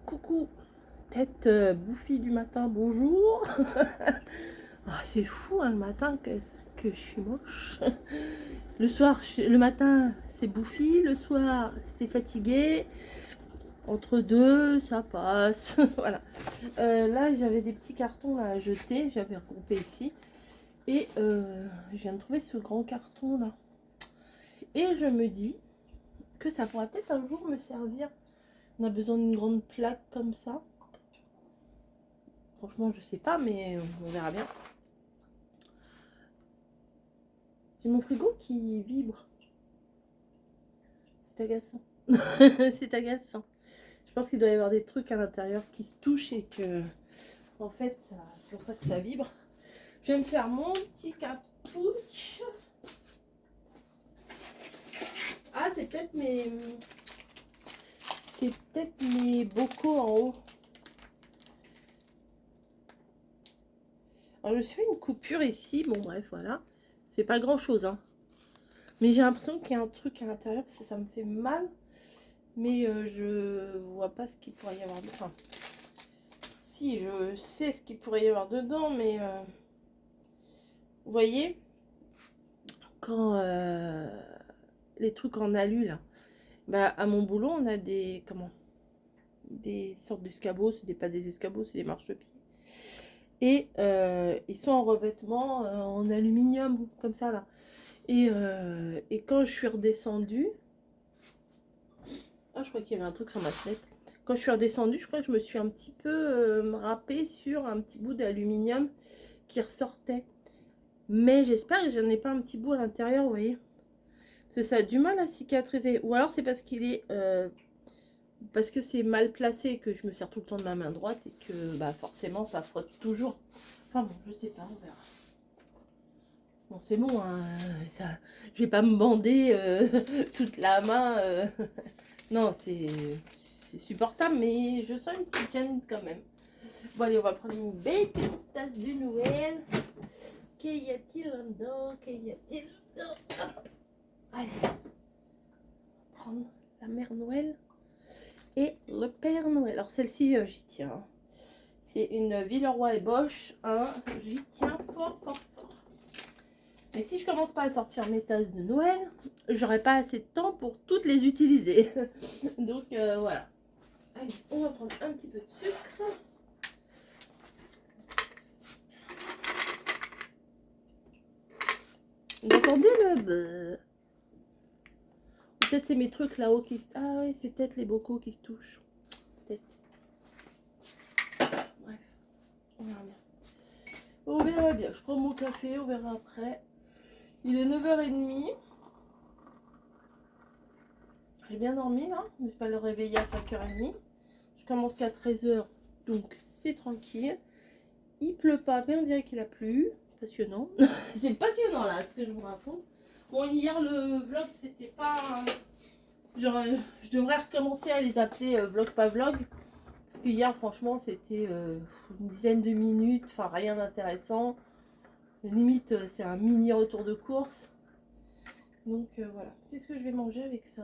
coucou, tête bouffie du matin, bonjour. Ah, c'est fou hein, le matin que je suis moche. Le soir, le matin, c'est bouffi, le soir, c'est fatigué. Entre deux, ça passe. Voilà. Là, j'avais des petits cartons là, à jeter, j'avais regroupé ici. Et je viens de trouver ce grand carton là. Et je me dis que ça pourrait peut-être un jour me servir. On a besoin d'une grande plaque comme ça. Franchement, je sais pas, mais on verra bien. J'ai mon frigo qui vibre. C'est agaçant. C'est agaçant. Je pense qu'il doit y avoir des trucs à l'intérieur qui se touchent et que, en fait, c'est pour ça que ça vibre. Je vais me faire mon petit capouche. Ah, c'est peut-être mes bocaux en haut. Alors, je me suis fait une coupure ici. Bon, bref, voilà. C'est pas grand-chose, hein. Mais j'ai l'impression qu'il y a un truc à l'intérieur parce que ça me fait mal. Mais je vois pas ce qu'il pourrait y avoir dedans. Enfin, si, je sais ce qu'il pourrait y avoir dedans, mais vous voyez, quand les trucs en alu là, bah à mon boulot on a des sortes d'escabeaux, c'est pas des escabeaux, c'est des marchepieds. Et ils sont en revêtement en aluminium comme ça là. Et quand je suis redescendue, ah je crois qu'il y avait un truc sur ma fenêtre. Quand je suis redescendue, je crois que je me suis un petit peu râpée sur un petit bout d'aluminium qui ressortait. Mais j'espère que j'en ai pas un petit bout à l'intérieur, vous voyez. Parce que ça a du mal à cicatriser. Ou alors c'est parce qu'il est... parce que c'est mal placé que je me sers tout le temps de ma main droite et que bah, forcément ça frotte toujours. Enfin bon, je sais pas, on verra. Bon, c'est bon, hein, ça, je vais pas me bander toute la main. Non, c'est supportable, mais je sens une petite gêne quand même. Bon, allez, on va prendre une belle petite tasse de Noël. Qu'y a-t-il là-dedans? Qu'y a-t-il là-dedans? Allez, prendre la mère Noël et le Père Noël. Alors celle-ci, j'y tiens. C'est une Villeroy et Bosch. Hein. J'y tiens fort, fort, fort. Mais si je commence pas à sortir mes tasses de Noël, j'aurai pas assez de temps pour toutes les utiliser. Donc voilà. Allez, on va prendre un petit peu de sucre. Vous entendez le... Peut-être c'est mes trucs là-haut qui se... Ah oui, c'est peut-être les bocaux qui se touchent. Peut-être. Bref, on verra bien. On verra bien. Je prends mon café, on verra après. Il est 9h30. J'ai bien dormi là. Je ne vais pas le réveiller à 5h30. Je commence qu'à 13h. Donc c'est tranquille. Il pleut pas, mais on dirait qu'il a plu. Passionnant. C'est passionnant là ce que je vous raconte. Bon, hier le vlog c'était pas... Genre, je devrais recommencer à les appeler vlog pas vlog. Parce que hier franchement c'était une dizaine de minutes. Enfin rien d'intéressant. Limite c'est un mini retour de course. Donc voilà. Qu'est-ce que je vais manger avec ça?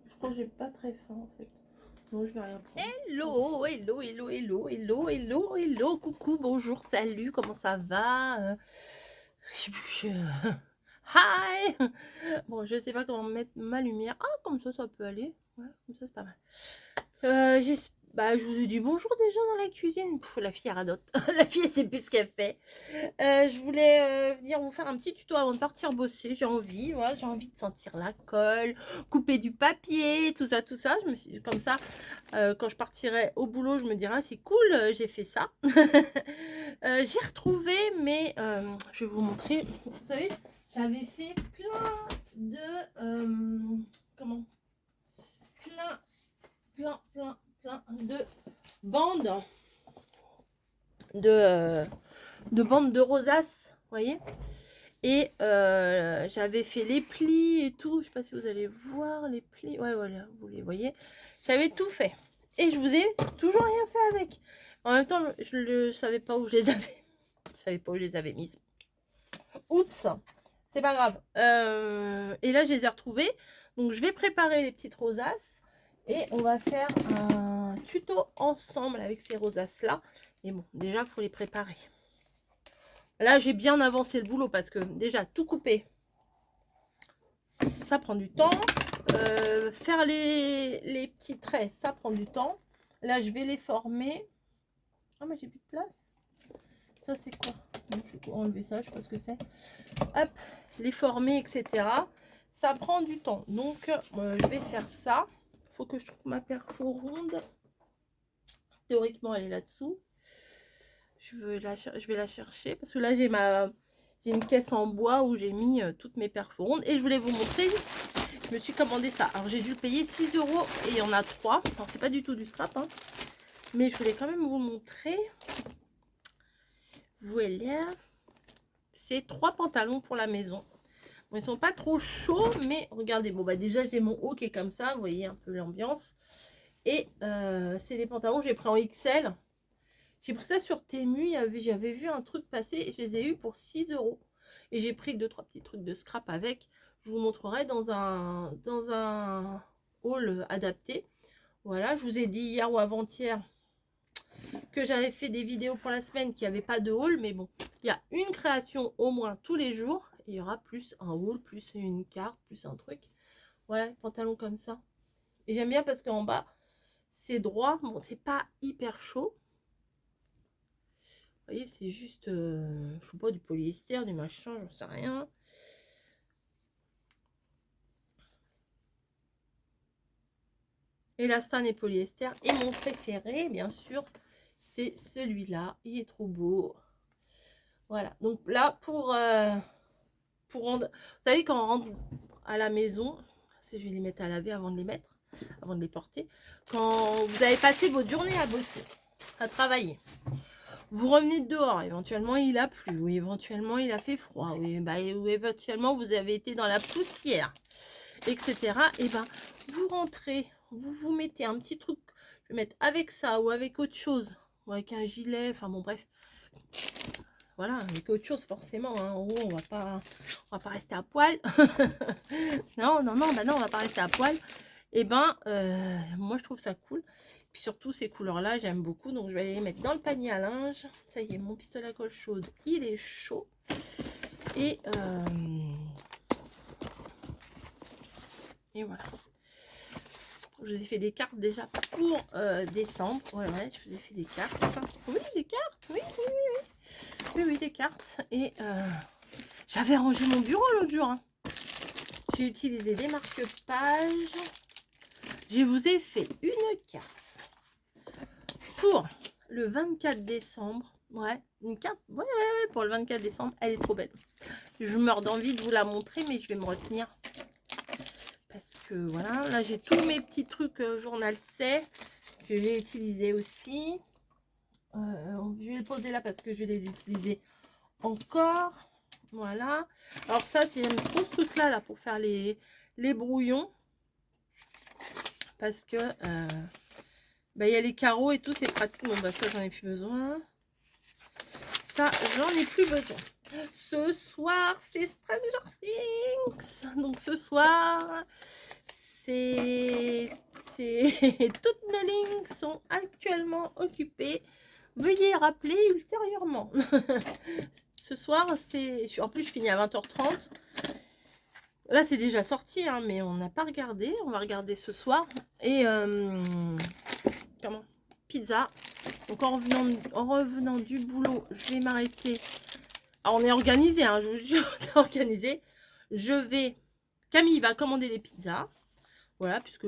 Je crois que j'ai pas très faim en fait. Non, je vais rien prendre. Hello, hello, hello, hello, hello, hello, hello, coucou, bonjour, salut, comment ça va? Hi! Bon, je sais pas comment mettre ma lumière. Ah, comme ça peut aller. Ouais, comme ça, c'est pas mal. Bah, je vous ai dit bonjour déjà dans la cuisine. Pff, la fille radote. La fille, elle sait plus ce qu'elle fait. Je voulais venir vous faire un petit tuto avant de partir bosser. J'ai envie, voilà, j'ai envie de sentir la colle, couper du papier, tout ça, tout ça. Je me suis dit comme ça, quand je partirai au boulot, je me dirai ah, c'est cool, j'ai fait ça. J'ai retrouvé, mais je vais vous montrer. Vous savez, j'avais fait plein de comment, plein de bandes de bandes de rosaces, vous voyez. Et j'avais fait les plis et tout. Je sais pas si vous allez voir les plis. Ouais, voilà, vous les voyez. J'avais tout fait. Et je vous ai toujours rien fait avec. En même temps, je ne savais pas où je les avais. Je savais pas où je les avais mises. Oups. C'est pas grave. Et là, je les ai retrouvées. Donc, je vais préparer les petites rosaces. Et on va faire un tuto ensemble avec ces rosaces-là. Mais bon, déjà, il faut les préparer. Là, j'ai bien avancé le boulot parce que déjà, tout couper, ça prend du temps. Faire les petits traits, ça prend du temps. Là, je vais les former. Ah, mais j'ai plus de place. Ça, c'est quoi? Je vais enlever ça, je sais pas ce que c'est. Hop, les former, etc. Ça prend du temps. Donc, je vais faire ça. Il faut que je trouve ma perfo ronde. Théoriquement, elle est là-dessous. Je vais la chercher parce que là, j'ai une caisse en bois où j'ai mis toutes mes perfos rondes. Et je voulais vous montrer, je me suis commandé ça. Alors, j'ai dû le payer 6 € et il y en a 3. Alors, c'est pas du tout du scrap, hein. Mais je voulais quand même vous montrer. Voilà. C'est 3 pantalons pour la maison. Bon, ils sont pas trop chauds, mais regardez. Bon, bah déjà, j'ai mon haut qui est comme ça. Vous voyez un peu l'ambiance. Et c'est des pantalons que j'ai pris en XL. J'ai pris ça sur Temu. J'avais vu un truc passer et je les ai eu pour 6 €. Et j'ai pris 2-3 petits trucs de scrap avec. Je vous montrerai dans un haul adapté. Voilà, je vous ai dit hier ou avant-hier que j'avais fait des vidéos pour la semaine qui n'avaient pas de haul. Mais bon, il y a une création au moins tous les jours. Et il y aura plus un haul, plus une carte, plus un truc. Voilà, pantalon comme ça. Et j'aime bien parce qu'en bas, c'est droit. Bon, c'est pas hyper chaud. Vous voyez, c'est juste, je sais pas, du polyester, du machin, j'en sais rien. Élastane et polyester. Et mon préféré, bien sûr, c'est celui-là. Il est trop beau. Voilà. Donc là, pour rendre... Vous savez, quand on rentre à la maison, je vais les mettre à laver avant de les mettre, avant de les porter. Quand vous avez passé votre journée à bosser, à travailler, vous revenez dehors, éventuellement il a plu, ou éventuellement il a fait froid, ou éventuellement vous avez été dans la poussière, etc. Et ben vous rentrez, vous mettez un petit truc, je vais mettre avec ça ou avec autre chose, ou avec un gilet, enfin bon bref. Voilà, avec autre chose forcément, hein. En haut, on va pas rester à poil. non, bah non, on va pas rester à poil. Et ben, moi je trouve ça cool. Puis surtout ces couleurs-là, j'aime beaucoup. Donc je vais les mettre dans le panier à linge. Ça y est, mon pistolet à colle chaude, il est chaud. Et voilà. Je vous ai fait des cartes déjà pour décembre. Ouais, je vous ai fait des cartes. Oui, des cartes, oui. Oui, des cartes. Et j'avais rangé mon bureau l'autre jour. Hein. J'ai utilisé des marque-pages. Je vous ai fait une carte pour le 24 décembre. Ouais, une carte. Ouais, pour le 24 décembre. Elle est trop belle. Je meurs d'envie de vous la montrer, mais je vais me retenir. Parce que voilà, là j'ai tous mes petits trucs journal C que j'ai utilisé aussi. Je vais le poser là parce que je vais les utiliser encore. Voilà. Alors ça, si j'aime trop ce truc là pour faire les brouillons. Parce que il y a les carreaux et tout, c'est pratique. Bon bah ça j'en ai plus besoin. Ça j'en ai plus besoin. Ce soir c'est Stranger Things. Donc ce soir c'est toutes nos lignes sont actuellement occupées. Veuillez rappeler ultérieurement. Ce soir c'est... En plus je finis à 20h30. Là c'est déjà sorti hein, mais on n'a pas regardé. On va regarder ce soir. Et comment? Pizza. Donc en revenant du boulot, je vais m'arrêter. Alors on est organisé, hein, je vous jure, on est organisé. Camille va commander les pizzas. Voilà, puisque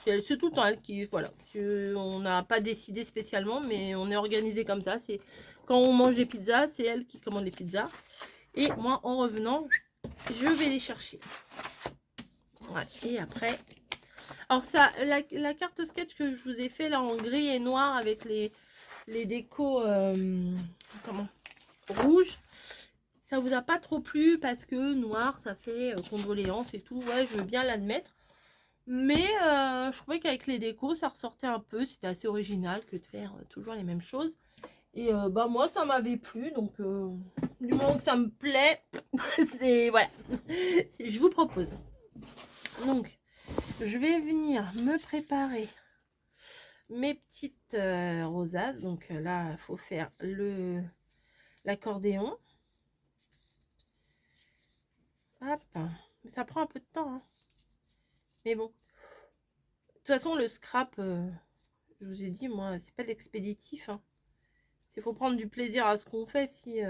c'est tout le temps elle qui... Voilà, on n'a pas décidé spécialement, mais on est organisé comme ça. C'est quand on mange les pizzas, c'est elle qui commande les pizzas. Et moi, en revenant, je vais les chercher. Ouais, et après... Alors ça, la carte sketch que je vous ai fait là en gris et noir avec les décos rouge, ça vous a pas trop plu parce que noir ça fait condoléances et tout. Ouais, je veux bien l'admettre, mais je trouvais qu'avec les décos ça ressortait un peu. C'était assez original que de faire toujours les mêmes choses. Et bah moi ça m'avait plu, donc du moment que ça me plaît, c'est voilà, je vous propose. Donc je vais venir me préparer mes petites rosaces. Donc là il faut faire l'accordéon. Hop, mais ça prend un peu de temps, hein. Mais bon, de toute façon le scrap, je vous ai dit, moi c'est pas de l'expéditif, hein. Il faut prendre du plaisir à ce qu'on fait. Si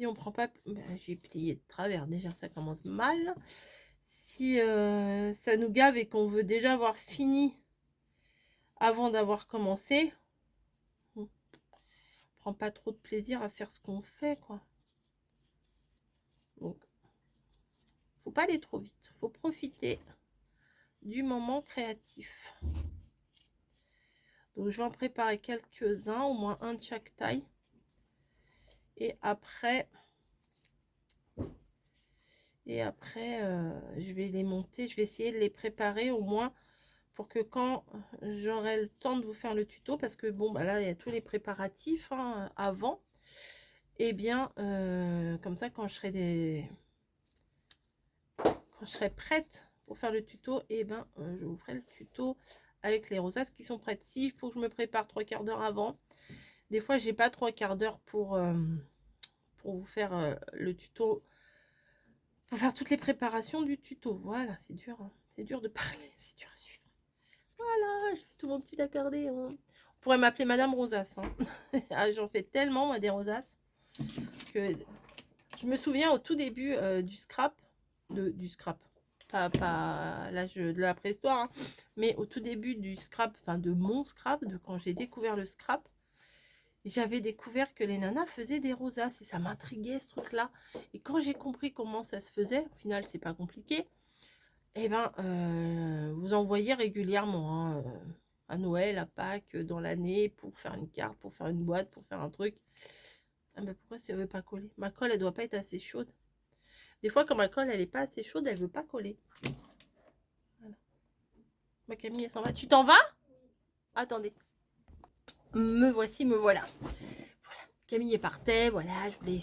on prend pas, ben, j'ai plié de travers, déjà ça commence mal. Si ça nous gave et qu'on veut déjà avoir fini avant d'avoir commencé, on prend pas trop de plaisir à faire ce qu'on fait, quoi. Donc faut pas aller trop vite, faut profiter du moment créatif. Donc je vais en préparer quelques-uns, au moins un de chaque taille. Et après, je vais les monter, je vais essayer de les préparer au moins pour que quand j'aurai le temps de vous faire le tuto, parce que bon, bah là, il y a tous les préparatifs, hein, avant. Et bien, comme ça, quand je serai prête pour faire le tuto, et ben, je vous ferai le tuto avec les rosaces qui sont prêtes. Si il faut que je me prépare 3/4 d'heure avant, des fois, j'ai pas 3/4 d'heure pour vous faire le tuto, pour faire toutes les préparations du tuto. Voilà, c'est dur, hein. C'est dur de parler, c'est dur à suivre. Voilà, j'ai fait tout mon petit accordéon. On pourrait m'appeler Madame Rosace, hein. Ah, j'en fais tellement, moi, des rosaces, que je me souviens au tout début du scrap, du scrap, pas l'âge de la préhistoire, hein, mais au tout début du scrap, enfin de mon scrap, de quand j'ai découvert le scrap, j'avais découvert que les nanas faisaient des rosaces et ça m'intriguait, ce truc-là. Et quand j'ai compris comment ça se faisait, au final, c'est pas compliqué. Eh ben, vous envoyez régulièrement, hein, à Noël, à Pâques, dans l'année, pour faire une carte, pour faire une boîte, pour faire un truc. Ah ben pourquoi ça ne veut pas coller? Ma colle, elle doit pas être assez chaude. Des fois, quand ma colle, elle est pas assez chaude, elle veut pas coller. Voilà. Ma Camille, elle s'en va. Tu t'en vas? Attendez. Me voici, me voilà. Voilà. Camille est partait, voilà, je voulais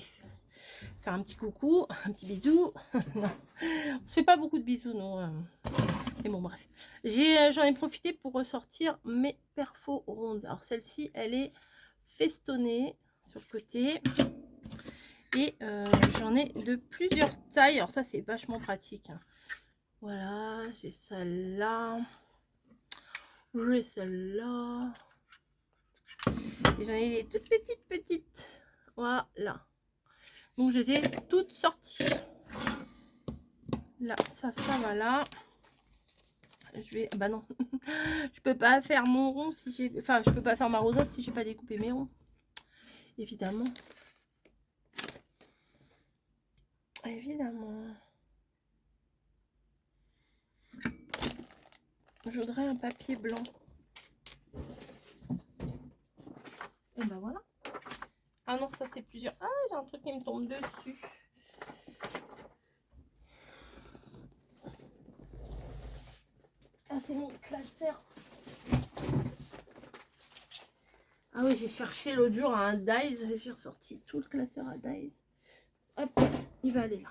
faire un petit coucou, un petit bisou. Non, on se fait pas beaucoup de bisous, non. Mais bon, bref. J'en ai profité pour ressortir mes perfos rondes. Alors, celle-ci, elle est festonnée sur le côté. Et j'en ai de plusieurs tailles. Alors, ça, c'est vachement pratique, hein. Voilà, j'ai celle-là. J'ai celle-là. Et j'en ai des toutes petites. Voilà. Donc, je les ai toutes sorties. Là, ça va là. Je vais, bah non, je peux pas faire mon rond si j'ai, enfin je peux pas faire ma rosace si j'ai pas découpé mes ronds, évidemment, je voudrais un papier blanc. Et ben voilà. Ah non, ça c'est plusieurs. Ah, j'ai un truc qui me tombe dessus. Ah, c'est mon classeur. Ah oui, j'ai cherché l'autre jour à un Dies, j'ai ressorti tout le classeur à Dies. Hop, il va aller là.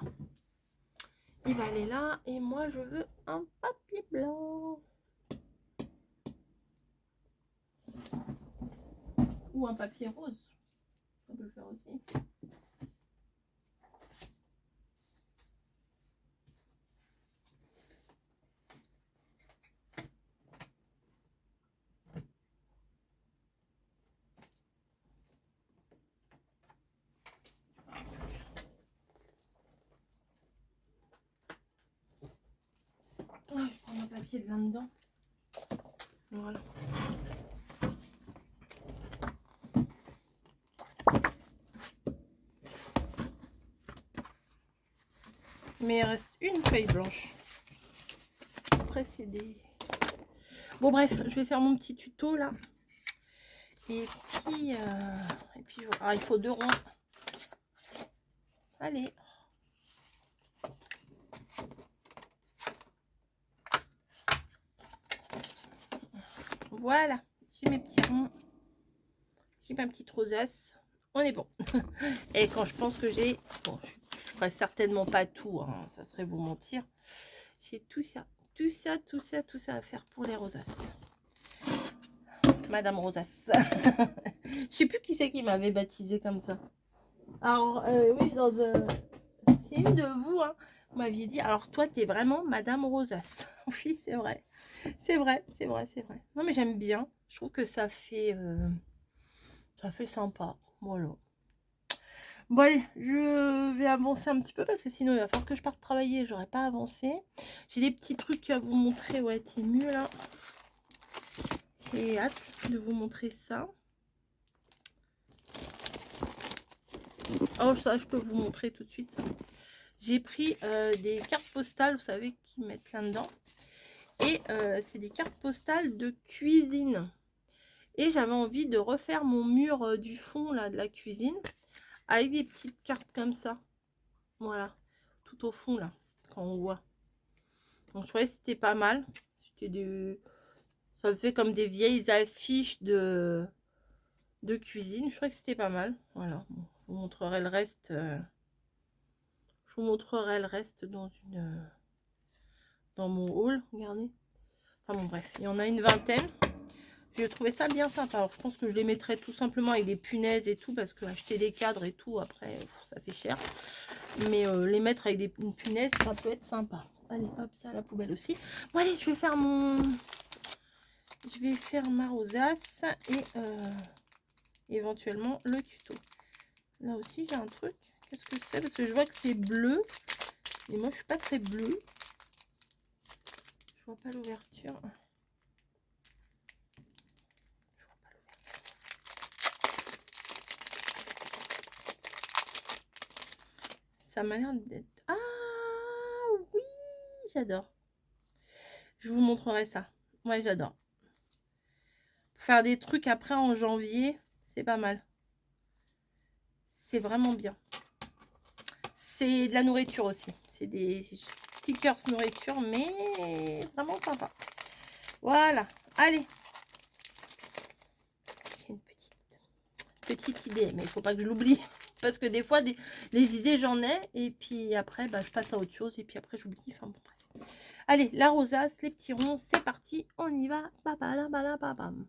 Il va aller là et moi je veux un papier blanc. Ou un papier rose. On peut le faire aussi. Ah, je prends mon papier de là-dedans. Voilà. Mais il reste une feuille blanche. Après, c'est des... Bon, bref, je vais faire mon petit tuto, là. Et puis ah, il faut 2 ronds. Allez. Voilà. J'ai mes petits ronds. J'ai ma petite rosace. On est bon. Et quand je pense que j'ai... Bon, je ferai certainement pas tout, hein, ça serait vous mentir. J'ai tout ça à faire pour les rosaces. Madame Rosace. Je sais plus qui c'est qui m'avait baptisé comme ça. Alors, oui, c'est une de vous, hein, vous m'aviez dit, alors toi, tu es vraiment Madame Rosace. Oui, c'est vrai. C'est vrai. Non, mais j'aime bien. Je trouve que ça fait sympa. Voilà. Bon, allez, je vais avancer un petit peu parce que sinon, il va falloir que je parte travailler. J'aurais pas avancé. J'ai des petits trucs à vous montrer. Ouais, t'es mieux là. J'ai hâte de vous montrer ça. Oh, ça, je peux vous montrer tout de suite. J'ai pris des cartes postales, vous savez, qui mettent là-dedans. Et c'est des cartes postales de cuisine. Et j'avais envie de refaire mon mur du fond là de la cuisine avec des petites cartes comme ça. Voilà, tout au fond là, quand on voit. Donc je trouvais que c'était pas mal. Ça fait comme des vieilles affiches de cuisine. Je trouvais que c'était pas mal. Voilà, bon, je vous montrerai le reste. Je vous montrerai le reste dans mon haul. Regardez. Enfin bon, bref, il y en a une vingtaine. J'ai trouvé ça bien sympa. Alors, je pense que je les mettrai tout simplement avec des punaises et tout, parce que acheter des cadres et tout, après, ça fait cher. Mais les mettre avec des punaises, ça peut être sympa. Allez, hop, ça à la poubelle aussi. Bon, allez, je vais faire ma rosace et éventuellement le tuto. Là aussi, j'ai un truc. Qu'est-ce que c'est? Parce que je vois que c'est bleu. Et moi, je suis pas très bleue. Je vois pas l'ouverture. Ça m'a l'air d'être... Ah oui, j'adore. Je vous montrerai ça. Ouais, j'adore. Faire des trucs après en janvier, c'est pas mal. C'est vraiment bien. C'est de la nourriture aussi. C'est des stickers nourriture, mais vraiment sympa. Voilà. Allez. J'ai une petite idée, mais il faut pas que je l'oublie. Parce que des fois, les idées, j'en ai. Et puis après, bah, je passe à autre chose. Et puis après, j'oublie. Enfin, bon, bref. Allez, la rosace, les petits ronds, c'est parti. On y va. Bam, bam, bam, bam, bam.